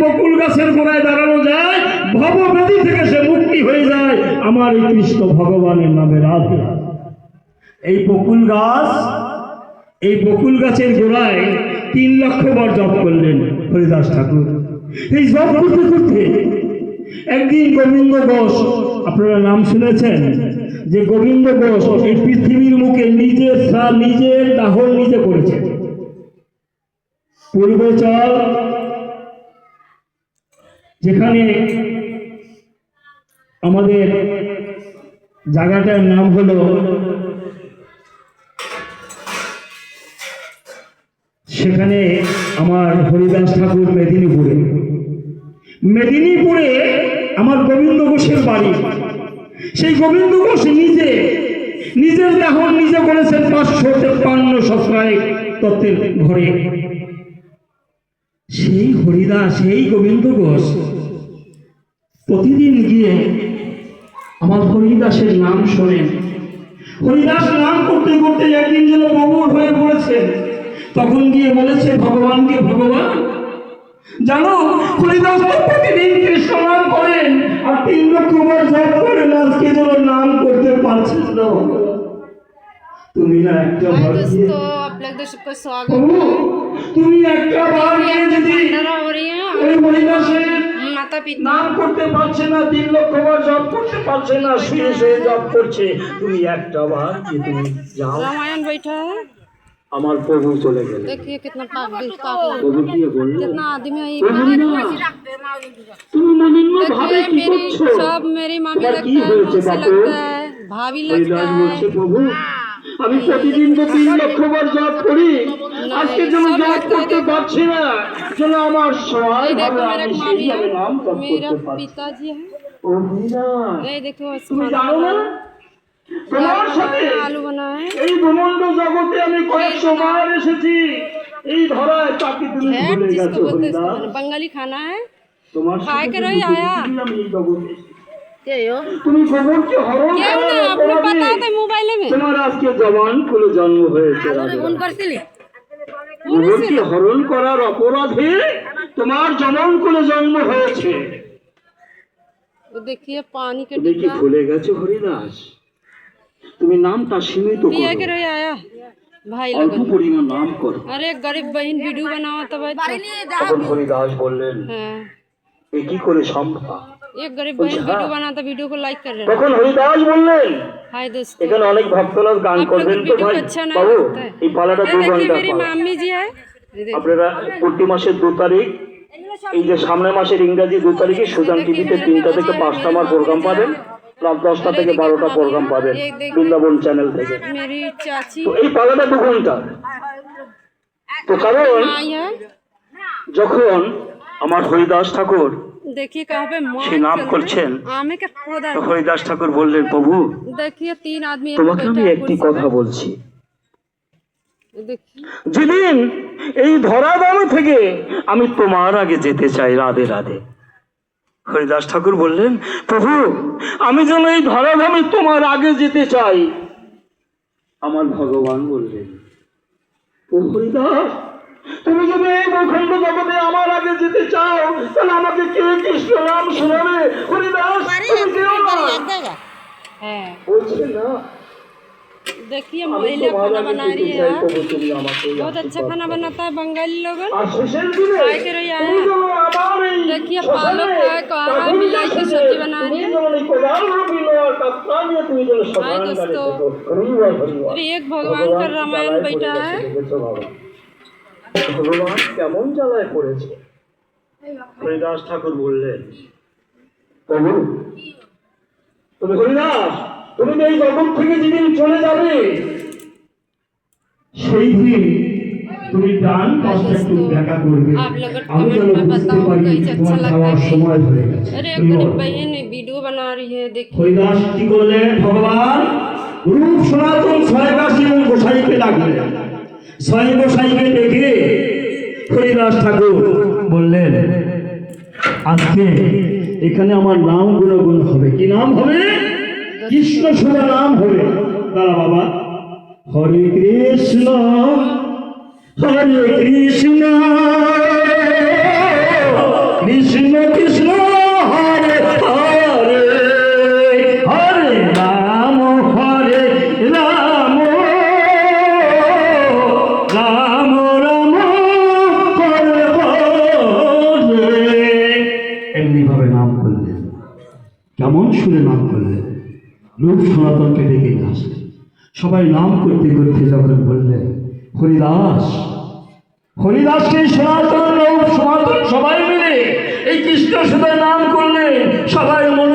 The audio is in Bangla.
বকুল গাছের গোড়ায় দাঁড়ানো যায়, ভবব্যাধি থেকে সে মুক্তি হয়ে যায় আমার এই কৃষ্ণ ভগবানের নামে রাধে। এই বকুল গাছের গোড়ায় 3 লক্ষ বার জপ করলেন হরিদাস ঠাকুর। এই জপ করতে করতে একদিন গোবিন্দ ঘোষ, আপনারা নাম শুনেছেন যে গোবিন্দ ঘোষ এই পৃথিবীর মুখে নিজের দাহ নিজে করেছে। পূর্বচল যেখানে আমাদের জায়গাটার নাম হলো, সেখানে আমার হরিদাস ঠাকুর মেদিনীপুরে আমার গোবিন্দ ঘোষের বাড়ি। সেই গোবিন্দ ঘোষ নিজের দাহন নিজে করেছেন 553 সহস্রায়ক তত্ত্বের ঘরে। সেই গোবিন্দ ঘোষ প্রতিদিন গিয়ে আমার হরিদাসের নাম শোনেন। হরিদাস নাম করতে করতে একদিন যেন প্রবল হয়ে পড়েছে। তখন গিয়ে বলেছে ভগবানকে, ভগবান জানো হরিদাস প্রতিদিন কৃষ্ণ নাম করেন আর 3 লক্ষ বার জপ করেন, আজকে যেন নাম করতে পারছেন না। তুমি না একটা বার তুমি একটা বার যদি ওই হরিদাসের নাম করতে পারছে না, 3 লক্ষ বার জপ করতে পারছে না, শুয়ে শুয়ে জপ করছে, তুমি একটা বার যে তুমি যাও। रामायण बैठा है, আমার প্রভু চলে গেল। देखिए कितना पाप প্রভু কি বললেন? कितना आदमी है। তুমি মনিন্ম ভাবে কি করছো? सब मेरी मामी তোমার लगता কি है, হয়েছে मौसी বাপু? लगता है, भाभी लगता হরিদাস है। বলছে, প্রভু আমি প্রতিদিন তো 3 লক্ষ বার জপ করি, আজকে যেন জপ করতে পারছি না, যেন আমার সহায় ये ভাবে देखो मेरा আমি मामी সেইভাবে নাম है, জপ मेरा করতে পারছি। पिताजी है। ও হরিদাস, ये देखो তুমি জানো না তোমার সাথে आलू बना है। এই ব্রহ্মাণ্ড জগতে আমি কয়েকশো বার এসেছি, এই ধরায় তাকে তুমি है ভুলে जिसको গেছো बोलते हैं হরিদাস। इसको बंगाली खाना है। তোমার खाए সাথে के रही आया। আমি এই জগতে এসেছি। क्या हो তুমি গোবরকে হরণ क्या করার ना आपने অপরাধে पता था मोबाइल में তোমার আজকে জবান খুলে জন্ম হয়েছে। গোবরকে হরণ করার অপরাধে তোমার জবান খুলে জন্ম হয়েছে। देखिए पानी के তুমি কি डिब्बा ভুলে গেছো হরিদাস? তুমি नामটা সীমিত पिया के করো, रही आया भाई অল্প लगन। পরিমাণ নাম করো। अरे गरीब बहन वीडियो बनाओ तो भाई তখন হরিদাস বললেন, हाँ, এ কি করে সম্ভব? एक गरीब बहन वीडियो बनाता वीडियो को लाइक कर रहे हैं। তখন হরিদাস বললেন, हाय दोस्तों, এখানে অনেক ভক্তলোক গান आप लोग করবেন, তো वीडियो ভাই अच्छा नहीं বাবু लगता है। এই পালাটা ये 2 देखिए ঘন্টা मेरी मामी जी है। ये देखिए। আপনারা প্রতি মাসের 2 তারিখ, এই যে সামনের মাসের ইংরেজি 2 তারিখে সুজান টিভিতে 3টা থেকে 5টা আমার প্রোগ্রাম পাবেন, রাত 10টা থেকে 12টা প্রোগ্রাম পাবেন বৃন্দাবন চ্যানেল থেকে। मेरी चाची তো এই পালাটা 2 ঘন্টা। তো কারণ आई है। যখন আমার হরিদাস ঠাকুর देखिए कहाँ पे माँ সে নাম করছেন, आमे का पौधा। তো হরিদাস ঠাকুর বললেন, প্রভু देखिए 3 आदमी एक তোমাকে আমি बैठा है একটি कुर्सी কথা पे। বলছি। देखिए যেদিন এই ধরাধাম থেকে আমি তোমার আগে যেতে চাই, রাধে রাধে। হরিদাস ঠাকুর বললেন, প্রভু আমি যেন এই ধরাধামে তোমার আগে যেতে চাই। আমার ভগবান বললেন, ও হরিদাস তুমি যদি এই ভূখণ্ড জগতে আমার আগে যেতে চাও, তাহলে আমাকে কে কৃষ্ণ নাম শোনাবে? হরিদাস তুমি যেও না। है। বলছে না, देखिए আমি महिला তোমার खाना আগে बना যেতে रही চাই, है। তবু তুমি আমাকে बहुत अच्छा खाना बनाता है बंगाली लोग। আর শেষের দিনে खाए के रही তুমি आया। যেন আমার এই देखिए শ্মশানে पालक है, कहा কাকুর मिलाई की কাছে सब्जी बना তুমি रही है। যেন এই কোদাল রবিল আর কাকড়া নিয়ে তুমি যেন শ্মশান दोस्तों। গাড়ি থেকো। হরিবল, হরিবল। और एक भगवान का रामायण জ্বালায় बैठा পড়ে है। গেছে, দেখেছো বাবা? ভগবান কেমন জ্বালায় পড়েছে। হরিদাস ঠাকুর বললেন, প্রভু তুমি হরিদাস তুমি এই জগৎ থেকে যেদিন চলে যাবে, সেই দিন তুমি ডান পাশে একটু দেখা করবে, आप लोग আমি যেন कमेंट में বুঝতে बताओ পারি कैसे अच्छा তোমার लगता যাওয়ার है। সময় হয়ে গেছে। अरे एक गरीब बहन वीडियो बना रही है। देखिए হরিদাস কি করলেন? ভগবান রূপ সনাতন ছয়বাসী এবং গোসাইকে ডাকলেন। ছয় গোসাইকে ডেকে হরিদাস ঠাকুর বললেন, আজকে এখানে আমার নাম গুণগুণ হবে। কি নাম হবে? কৃষ্ণ শুভ নাম হবে। তারা বাবা হরে কৃষ্ণ কৃষ্ণ কৃষ্ণ হরে হরে হরে রাম রাম রাম হরে হরে। এমনি ভাবে নাম করলেন, কেমন সুরে নাম করলেন, রূপ সনাতনকে ডেকে নিয়ে আসলেন। সবাই নাম করতে করতে যখন বললেন হরিদাস, হরিদাসকে সনাতন রূপ সনাতন সবাই মিলে এই কৃষ্ণ সুধা নাম করলেন। সবাই মনে